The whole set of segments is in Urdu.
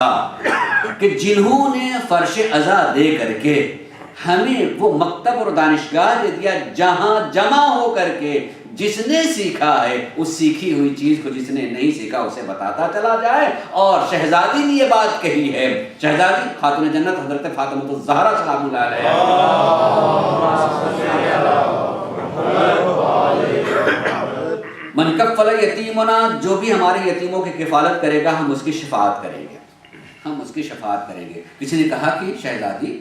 کہ جنہوں نے فرش عزا دے کر کے ہمیں وہ مکتب اور دانشگاہ دے دیا جہاں جمع ہو کر کے جس نے سیکھا ہے اس سیکھی ہوئی چیز کو جس نے نہیں سیکھا اسے بتاتا چلا جائے. اور شہزادی نے یہ بات کہی ہے، شہزادی خاتون جنت حضرت فاطمہ الزہرا سلام اللہ علیہا، من کفل یتیمنا، جو بھی ہمارے یتیموں کی کفالت کرے گا ہم اس کی شفاعت کریں گے، ہم اس کی شفاعت کریں گے. کسی نے کہا کہ شہزادی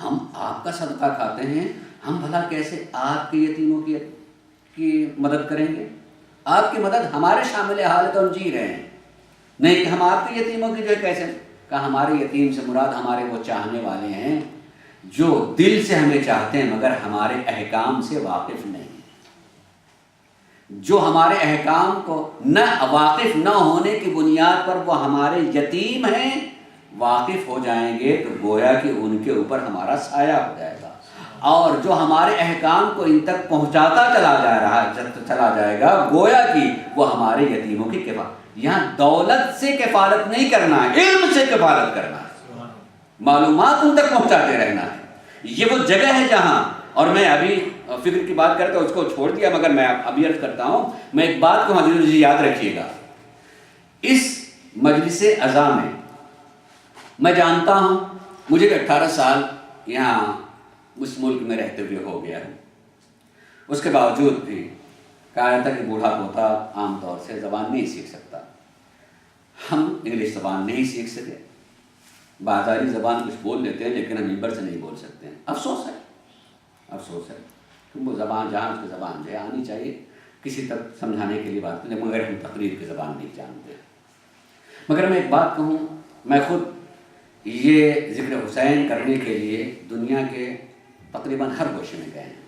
ہم آپ کا صدقہ کھاتے ہیں، ہم بھلا کیسے آپ کے یتیموں کی مدد کریں گے؟ آپ کی مدد ہمارے شامل حال تو ہم جی رہے ہیں، نہیں کہ ہم آپ کے یتیموں کی جو ہے کیسے؟ کہا ہمارے یتیم سے مراد ہمارے وہ چاہنے والے ہیں جو دل سے ہمیں چاہتے ہیں مگر ہمارے احکام سے واقف نہیں، جو ہمارے احکام کو نہ واقف نہ ہونے کی بنیاد پر وہ ہمارے یتیم ہیں. واقف ہو جائیں گے تو گویا کہ ان کے اوپر ہمارا سایہ ہو جائے گا، اور جو ہمارے احکام کو ان تک پہنچاتا چلا جائے گا گویا کہ وہ ہمارے یتیموں کی کفالت. یہاں دولت سے کفالت نہیں کرنا ہے، علم سے کفالت کرنا ہے، معلومات ان تک پہنچاتے رہنا ہے. یہ وہ جگہ ہے جہاں، اور میں ابھی فکر کی بات کرتا ہوں اس کو چھوڑ دیا مگر میں ابھی عرض کرتا ہوں، میں ایک بات کو حضور جی یاد رکھیے گا. اس مجلس عزا میں جانتا ہوں مجھے 18 سال یہاں اس ملک میں رہتے ہوئے ہو گیا ہے، اس کے باوجود بھی کہا جاتا کہ بوڑھا طوطا عام طور سے زبان نہیں سیکھ سکتا. ہم انگلش زبان نہیں سیکھ سکے، بازاری زبان کچھ بول لیتے ہیں لیکن ہم ممبر سے نہیں بول سکتے ہیں. افسوس ہے، افسوس ہے کہ وہ زبان جہاں اس کی زبان جو ہے آنی چاہیے کسی تک سمجھانے کے لیے بات کریں، مگر ہم تقریر کی زبان نہیں جانتے. مگر میں ایک بات کہوں، میں خود یہ ذکر حسین کرنے کے لیے دنیا کے تقریباً ہر گوشے میں گئے ہیں.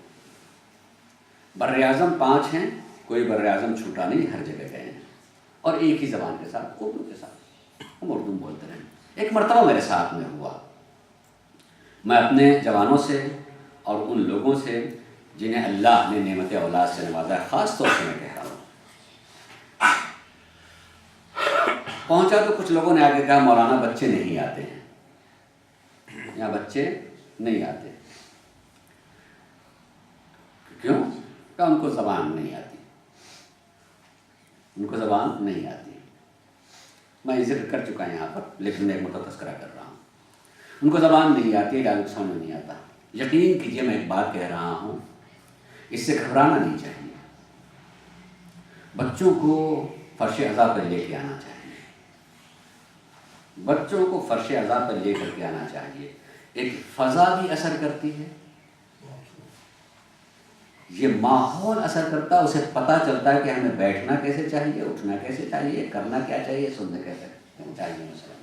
بر اعظم 5 ہیں، کوئی بر اعظم چھوٹا نہیں، ہر جگہ گئے ہیں، اور ایک ہی زبان کے ساتھ، اردو کے ساتھ ہم اردو بولتے رہے. ایک مرتبہ میرے ساتھ میں ہوا، میں اپنے جوانوں سے اور ان لوگوں سے جنہیں اللہ نے نعمت اولاد سے نوازا ہے، خاص طور سے میں کہہ رہا ہوں، پہنچا تو کچھ لوگوں نے آگے کہا مولانا بچے نہیں آتے ہیں، یہاں بچے نہیں آتے. کیوں؟ کہ ان کو زبان نہیں آتی، ان کو زبان نہیں آتی. میں ذکر کر چکا یہاں پر لیکن میں ایک مرتبہ تذکرہ کر رہا ہوں. ان کو زبان نہیں آتی، ڈائلگ سمجھ میں نہیں آتا. یقین کیجئے میں ایک بات کہہ رہا ہوں، اس سے گھبرانا نہیں چاہیے. بچوں کو فرش عزا پر لے کے آنا چاہیے، بچوں کو فرش عزا پر لے کر کے آنا چاہیے. ایک فضا بھی اثر کرتی ہے، یہ ماحول اثر کرتا ہے، اسے پتہ چلتا ہے کہ ہمیں بیٹھنا کیسے چاہیے، اٹھنا کیسے چاہیے، کرنا کیا چاہیے، سننا کیسے چاہیے. مثلا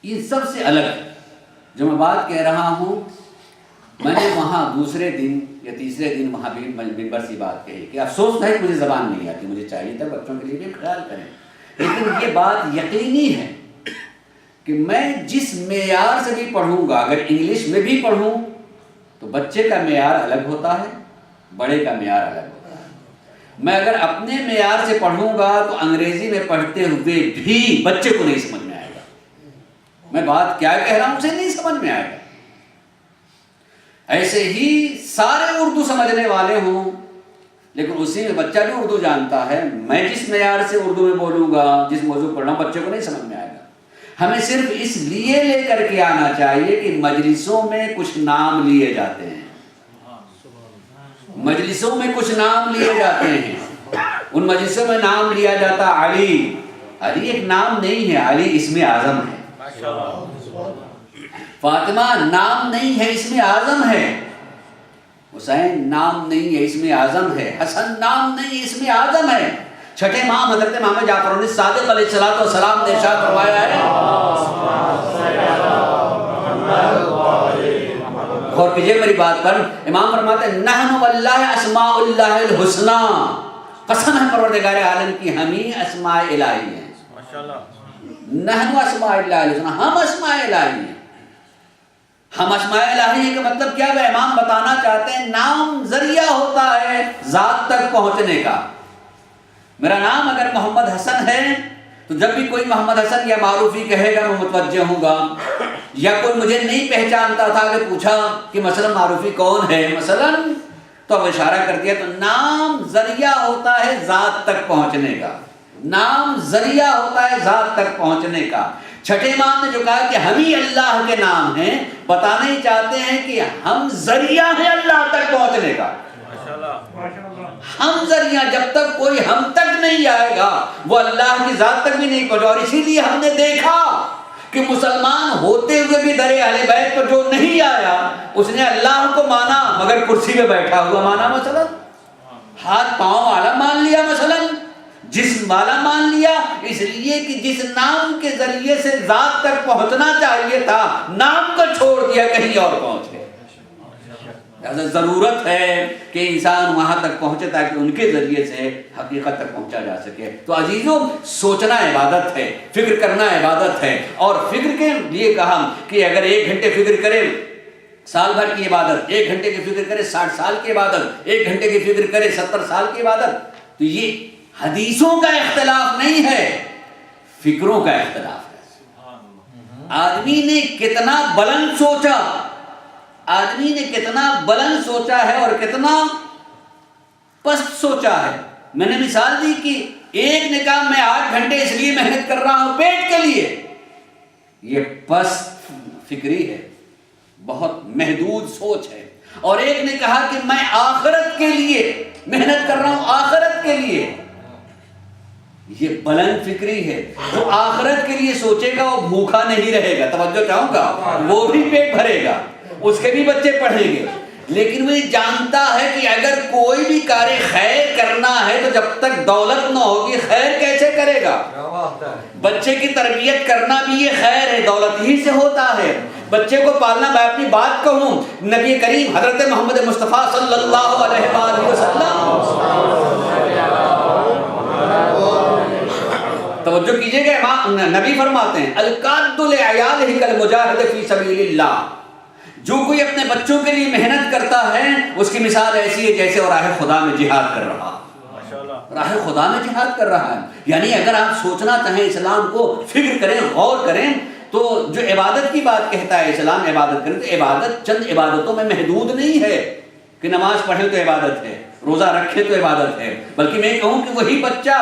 یہ سب سے الگ جو میں بات کہہ رہا ہوں، میں نے وہاں دوسرے دن یا تیسرے دن وہاں بھی ممبر سے بات کہی کہ افسوس ہے کہ مجھے زبان نہیں آتی، مجھے چاہیے تھا بچوں کے لیے بھی خیال کریں. لیکن یہ بات یقینی ہے کہ میں جس معیار سے بھی پڑھوں گا، اگر انگلش میں بھی پڑھوں تو بچے کا معیار الگ ہوتا ہے، بڑے کا معیار الگ ہوتا ہے. میں اگر اپنے معیار سے پڑھوں گا تو انگریزی میں پڑھتے ہوئے بھی بچے کو نہیں سمجھ میں آئے گا. میں بات کیا کہہ رہا ہوں اسے نہیں سمجھ میں آئے گا. ایسے ہی سارے اردو سمجھنے والے ہوں لیکن اسی میں بچہ بھی اردو جانتا ہے، میں جس معیار سے اردو میں بولوں گا، جس موضوع پڑھ رہا ہوں، بچے کو نہیں سمجھ میں آئے گا. ہمیں صرف اس لیے لے کر کے آنا چاہیے کہ مجلسوں میں کچھ نام لیے جاتے ہیں، مجلسوں میں کچھ نام لیے جاتے ہیں. ان مجلسوں میں نام لیا جاتا علی. علی ایک نام نہیں ہے، علی اسم اعظم ہے. فاطمہ نام نہیں ہے، اسم اعظم ہے. حسین نام نہیں ہے، اسم اعظم ہے. حسن نام نہیں، اسم اعظم ہے. چھٹے امام حضرت امام جعفر صادق علیہ السلام نے ارشاد فرمایا ہے، غور کیجئے میری بات پر، امام فرماتے ہیں نحن واللہ اسماء اللہ الحسنی، قسم ہے پروردگار عالم کی ہمیں اسماء الہی ہیں. نحن اسماء اللہ الحسنی، ہم اسماء الہی ہیں. ہم اسماء الہی کا مطلب کیا ہے؟ امام بتانا چاہتے ہیں نام ذریعہ ہوتا ہے ذات تک پہنچنے کا. میرا نام اگر محمد حسن ہے تو جب بھی کوئی محمد حسن یا معروفی کہے گا میں متوجہ ہوں گا، یا کوئی مجھے نہیں پہچانتا تھا کہ پوچھا کہ مثلا معروفی کون ہے مثلا، تو اب اشارہ کر دیا، تو نام ذریعہ ہوتا ہے ذات تک پہنچنے کا، نام ذریعہ ہوتا ہے ذات تک پہنچنے کا۔ چھٹے امام نے جو کہا کہ ہم ہی اللہ کے نام ہیں، بتانا ہی چاہتے ہیں کہ ہم ذریعہ ہیں اللہ تک پہنچنے کا۔ ہم ذریعہ، جب تک کوئی ہم تک نہیں آئے گا وہ اللہ کی ذات تک بھی نہیں پہنچا۔ اور اسی لیے ہم نے دیکھا کہ مسلمان ہوتے ہوئے بھی در اہل بیت پر جو نہیں آیا اس نے اللہ کو مانا مگر کرسی پہ بیٹھا ہوا مانا، مثلا ہاتھ پاؤں والا مان لیا، مثلا جسم والا مان لیا، اس لیے کہ جس نام کے ذریعے سے ذات تک پہنچنا چاہیے تھا نام کو چھوڑ دیا کہیں اور پہنچ گئے۔ ضرورت ہے کہ انسان وہاں تک پہنچے تاکہ ان کے ذریعے سے حقیقت تک پہنچا جا سکے۔ تو عزیزوں، سوچنا عبادت ہے، فکر کرنا عبادت ہے، اور فکر کے لیے کہا کہ اگر 1 گھنٹے فکر کرے سال بھر کی عبادت، 1 گھنٹے کی فکر کرے 60 سال کی عبادت، 1 گھنٹے کی فکر کرے 70 سال کی عبادت، تو یہ حدیثوں کا اختلاف نہیں ہے، فکروں کا اختلاف ہے۔ آدمی نے کتنا بلند سوچا، آدمی نے کتنا بلند سوچا ہے اور کتنا پست سوچا ہے۔ میں نے مثال دی کہ ایک نے کہا میں 8 گھنٹے اس لیے محنت کر رہا ہوں پیٹ کے لیے، یہ پست فکری ہے، بہت محدود سوچ ہے۔ اور ایک نے کہا کہ میں آخرت کے لیے محنت کر رہا ہوں، آخرت کے لیے، یہ بلند فکری ہے۔ جو آخرت کے لیے سوچے گا وہ بھوکا نہیں رہے گا، توجہ چاہوں گا، وہ بھی پیٹ بھرے گا، اس کے بھی بچے پڑھیں گے، لیکن وہ جانتا ہے کہ اگر کوئی بھی کار خیر کرنا ہے تو جب تک دولت نہ ہوگی خیر کیسے کرے گا؟ بچے کی تربیت کرنا بھی یہ خیر ہے، دولت ہی سے ہوتا ہے۔ بچے کو پالنا، میں اپنی بات کہوں، نبی کریم حضرت محمد مصطفیٰ صلی اللہ علیہ وآلہ وسلم، توجہ کیجئے گا، نبی فرماتے ہیں القاد لعیالہ کالمجاہد فی سبیل اللہ، جو کوئی اپنے بچوں کے لیے محنت کرتا ہے اس کی مثال ایسی ہے جیسے وہ راہ خدا میں جہاد کر رہا، راہ خدا میں جہاد کر رہا ہے۔ یعنی اگر آپ سوچنا چاہیں اسلام کو، فکر کریں، غور کریں، تو جو عبادت کی بات کہتا ہے اسلام عبادت کریں، تو عبادت چند عبادتوں میں محدود نہیں ہے کہ نماز پڑھیں تو عبادت ہے، روزہ رکھیں تو عبادت ہے، بلکہ میں کہوں کہ وہی بچہ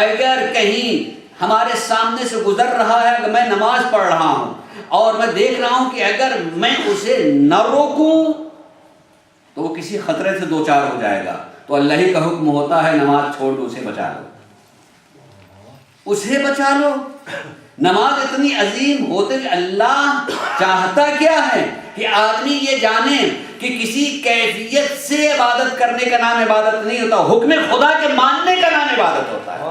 اگر کہیں ہمارے سامنے سے گزر رہا ہے کہ میں نماز پڑھ رہا ہوں اور میں دیکھ رہا ہوں کہ اگر میں اسے نہ روکوں تو وہ کسی خطرے سے دوچار ہو جائے گا، تو اللہ ہی کا حکم ہوتا ہے نماز چھوڑ دو، اسے بچا لو، اسے بچا لو۔ نماز اتنی عظیم ہوتے کہ اللہ چاہتا کیا ہے کہ آدمی یہ جانے کہ کسی کیفیت سے عبادت کرنے کا نام عبادت نہیں ہوتا، حکم خدا کے ماننے کا نام عبادت ہوتا ہے۔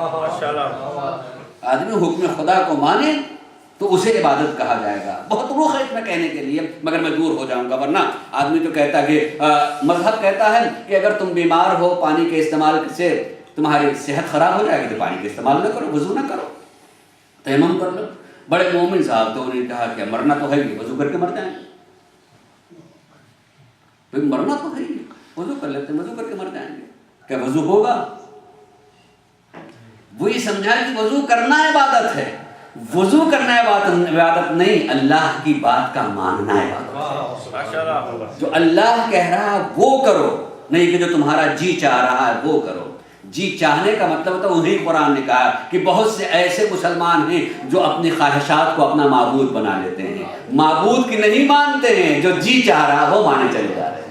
آدمی حکم خدا کو مانے تو اسے عبادت کہا جائے گا۔ بہت روخ ہے اس میں کہنے کے لیے، مگر میں دور ہو جاؤں گا، ورنہ آدمی تو کہتا ہے کہ مذہب کہتا ہے کہ اگر تم بیمار ہو پانی کے استعمال سے تمہاری صحت خراب ہو جائے گی تو پانی کا استعمال نہ کرو، وضو نہ کرو، تیمم کر لو۔ بڑے مومن صاحب تو انہوں نے کہا کہ مرنا تو ہے ہی، وضو کر کے مر جائیں، مرنا تو ہے ہی، وضو کر لیتے ہیں، وضو کر کے مر جائیں گے، کیا وضو ہوگا؟ وہی سمجھا کہ وضو کرنا عبادت ہے، وضو کرنا عبادت نہیں، اللہ کی بات کا ماننا عبادت۔ جو اللہ کہہ رہا ہے وہ کرو، نہیں کہ جو تمہارا جی چاہ رہا ہے وہ کرو۔ جی چاہنے کا مطلب ہوتا ہے، انہی قرآن نے کہا کہ بہت سے ایسے مسلمان ہیں جو اپنی خواہشات کو اپنا معبود بنا لیتے ہیں، معبود کی نہیں مانتے ہیں، جو جی چاہ رہا ہے وہ مانے چلے جا رہے ہیں،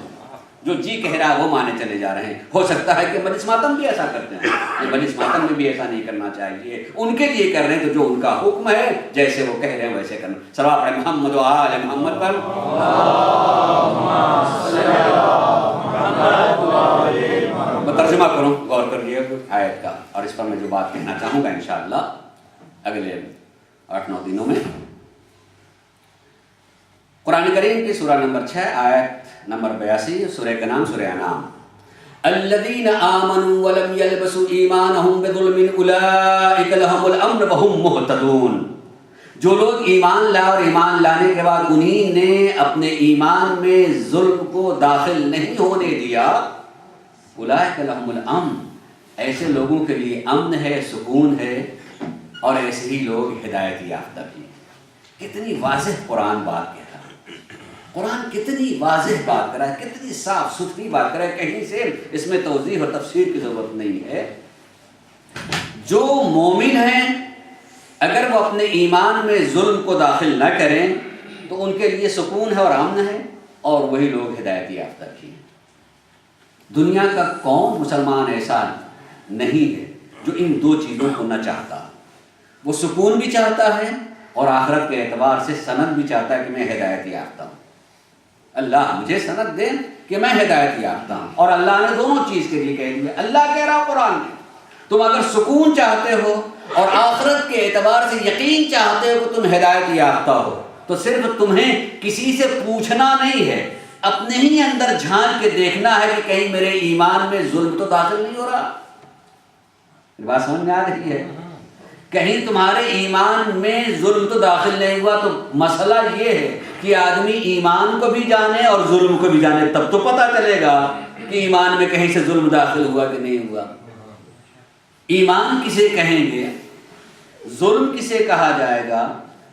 جو جی کہہ رہا ہے وہ مانے چلے جا رہے ہیں۔ ہو سکتا ہے کہ مجلس ماتم بھی ایسا کرتے ہیں، مجلس ماتم میں بھی ایسا نہیں کرنا چاہیے، ان کے لیے کر رہے ہیں تو جو ان کا حکم ہے جیسے وہ کہہ رہے ہیں ویسے کرنا۔ صلوات پڑھیں محمد و آل محمد پر۔ میں ترجمہ کروں، غور کر لیے آیت کا، اور اس پر میں جو بات کہنا چاہوں گا انشاءاللہ اگلے 8-9 دنوں میں۔ قرآن کریم کی سورہ نمبر 6 آیت نمبر 82، سورہ کا نام سورہ انعام۔ الذین آمنوا ولم یلبسوا ایمانہم بظلم اولئک لہم الامن وہم مہتدون۔ جو لوگ ایمان لائے اور ایمان لانے کے بعد انہی نے اپنے ایمان میں ظلم کو داخل نہیں ہونے دیا، اولئک لہم الامن، ایسے لوگوں کے لیے امن ہے، سکون ہے، اور ایسے ہی لوگ ہدایت یافتہ بھی. کتنی واضح قرآن بات کہہ رہا ہے, قرآن کتنی واضح بات کر رہا ہے, کتنی صاف ستھری بات کر رہا ہے, کہیں سے اس میں توضیح اور تفسیر کی ضرورت نہیں ہے. جو مومن ہیں اگر وہ اپنے ایمان میں ظلم کو داخل نہ کریں تو ان کے لیے سکون ہے اور امن ہے, اور وہی لوگ ہدایت یافتہ بھی ہیں. دنیا کا کون مسلمان ایسا نہیں ہے جو ان دو چیزوں کو نہ چاہتا. وہ سکون بھی چاہتا ہے اور آخرت کے اعتبار سے سند بھی چاہتا ہے کہ میں ہدایت یافتہ ہوں. اللہ مجھے سند دے کہ میں ہدایت یافتہ ہوں. اور اللہ نے دونوں چیز کے لیے کہہ دیا. اللہ کہہ رہا قرآن میں تم اگر سکون چاہتے ہو اور آخرت کے اعتبار سے یقین چاہتے ہو کہ تم ہدایت یافتہ ہو تو صرف تمہیں کسی سے پوچھنا نہیں ہے, اپنے ہی اندر جھانک کے دیکھنا ہے کہ کہیں میرے ایمان میں ظلم تو داخل نہیں ہو رہا. بات سمجھ میں آ رہی ہے؟ کہیں تمہارے ایمان میں ظلم تو داخل نہیں ہوا. تو مسئلہ یہ ہے کہ آدمی ایمان کو بھی جانے اور ظلم کو بھی جانے, تب تو پتہ چلے گا کہ ایمان میں کہیں سے ظلم داخل ہوا کہ نہیں ہوا. ایمان کسے کہیں گے, ظلم کسے کہا جائے گا,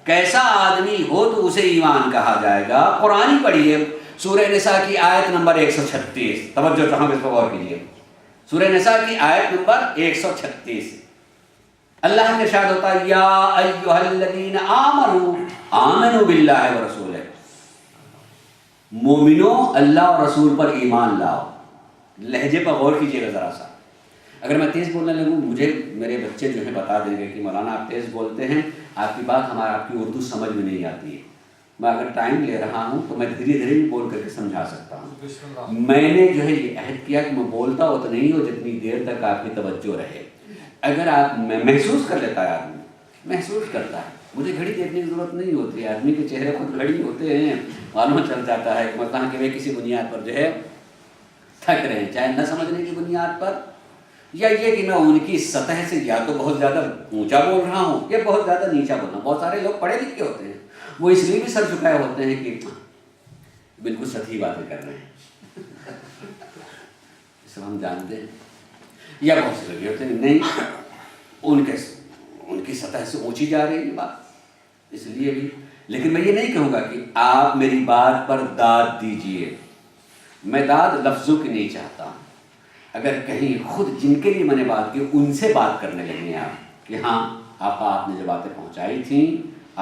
کیسا آدمی ہو تو اسے ایمان کہا جائے گا. قرآن پڑھیے سورہ نساء کی آیت نمبر 136, توجہ چاہوں اس پر غور کیجیے. سورہ نساء کی آیت نمبر 136 اللہ کا ارشاد ہوتا ہے یا ایھا الذین آمنوا آمنوا باللہ ورسولہ. مومنوں اللہ اور رسول پر ایمان لاؤ. لہجے پر غور کیجیے گا ذرا سا. اگر میں تیز بولنے لگوں مجھے میرے بچے جو ہیں بتا دیں گے کہ مولانا آپ تیز بولتے ہیں, آپ کی بات آپ کی اردو سمجھ میں نہیں آتی ہے. میں اگر ٹائم لے رہا ہوں تو میں دھیرے دھیرے بھی بول کر کے سمجھا سکتا ہوں. میں نے جو ہے یہ عہد کیا کہ میں بولتا اتنا نہیں ہوں جتنی دیر تک آپ کی توجہ رہے. اگر آپ محسوس کر لیتا ہے, آدمی محسوس کرتا ہے, مجھے گھڑی دیکھنے کی ضرورت نہیں ہوتی. آدمی کے چہرے خود گھڑی ہوتے ہیں, معلوم چل جاتا ہے کہ مطلب کہ وہ کسی بنیاد پر جو ہے تھک رہے ہیں, چاہے نہ سمجھنے کی بنیاد پر یا یہ کہ میں ان کی سطح سے یا تو بہت زیادہ اونچا بول رہا ہوں یا بہت زیادہ نیچا بول رہا ہوں. بہت سارے لوگ پڑھے لکھے ہوتے ہیں, وہ اس لیے بھی سر جھکائے ہوتے ہیں کہ بالکل سطحی باتیں کر رہے ہیں, اسے ہم جانتے ہیں. یا بہت سے لوگ ہوتے ہیں نہیں ان کی سطح سے اونچی جا رہی ہے بات, اس لیے بھی. لیکن میں یہ نہیں کہوں گا کہ آپ میری بات پر داد دیجئے. میں داد لفظوں کی نہیں چاہتا. اگر کہیں خود جن کے لیے میں نے بات کی ان سے بات کرنے لگے آپ کہ ہاں آقا آپ نے جو باتیں پہنچائی تھیں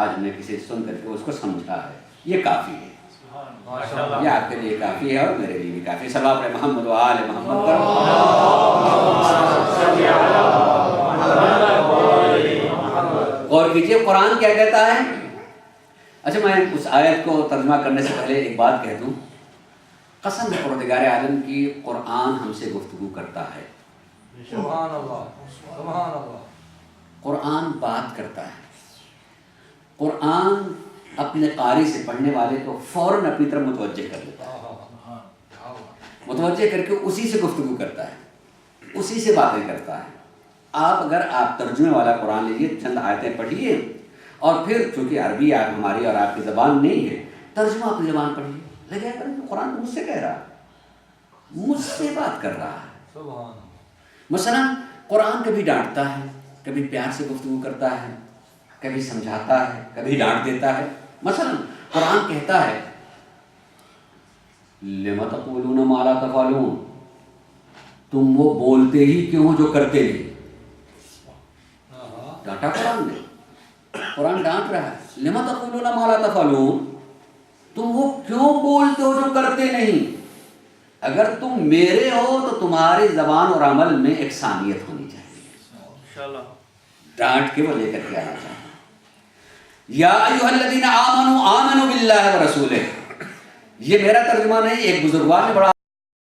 آج میں کسی سن کر کے اس کو سمجھا ہے, یہ کافی ہے. یہ آپ کے لیے کافی ہے اور میرے لیے بھی کافی. صلی اللہ علیہ محمد و آل محمد. غور کیجیے قرآن کیا کہتا ہے. اچھا میں اس آیت کو ترجمہ کرنے سے پہلے ایک بات کہہ دوں. قسم ہے پروردگار عالم کی, قرآن ہم سے گفتگو کرتا ہے. سبحان اللہ, سبحان اللہ. قرآن بات کرتا ہے. قرآن اپنے قاری سے پڑھنے والے کو فوراً اپنی طرف متوجہ کر دیتا ہے, متوجہ کر کے اسی سے گفتگو کرتا ہے, اسی سے باتیں کرتا ہے. آپ ترجمے والا قرآن لیجیے, چند آیتیں پڑھیے اور پھر چونکہ عربی ہماری اور آپ کی زبان نہیں ہے, ترجمہ اپنی زبان پڑھیے. لگے قرآن مجھ سے کہہ رہا ہے, مجھ سے بات کر رہا ہے. مثلا قرآن کبھی ڈانٹتا ہے, کبھی پیار سے گفتگو کرتا ہے, کبھی سمجھاتا ہے, کبھی ڈانٹ دیتا ہے. مثلا قرآن کہتا ہے لِمَ تَقُولُونَ مَا لَا تَفْعَلُونَ, تم وہ بولتے ہی کیوں جو کرتے نہیں. ڈانٹا قرآن نے, قرآن ڈانٹ رہا ہے. لِمَ تَقُولُونَ مَا لَا تَفْعَلُونَ, تم وہ کیوں بولتے ہو جو کرتے نہیں. اگر تم میرے ہو تو تمہاری زبان اور عمل میں یکسانیت ہونی چاہیے. ڈانٹ کے وہ لے کر کے آنا چاہیے. یا ایھا الذین آمنوا آمنوا باللہ ورسولہ. یہ میرا ترجمہ نہیں, ایک بزرگوار نے بڑا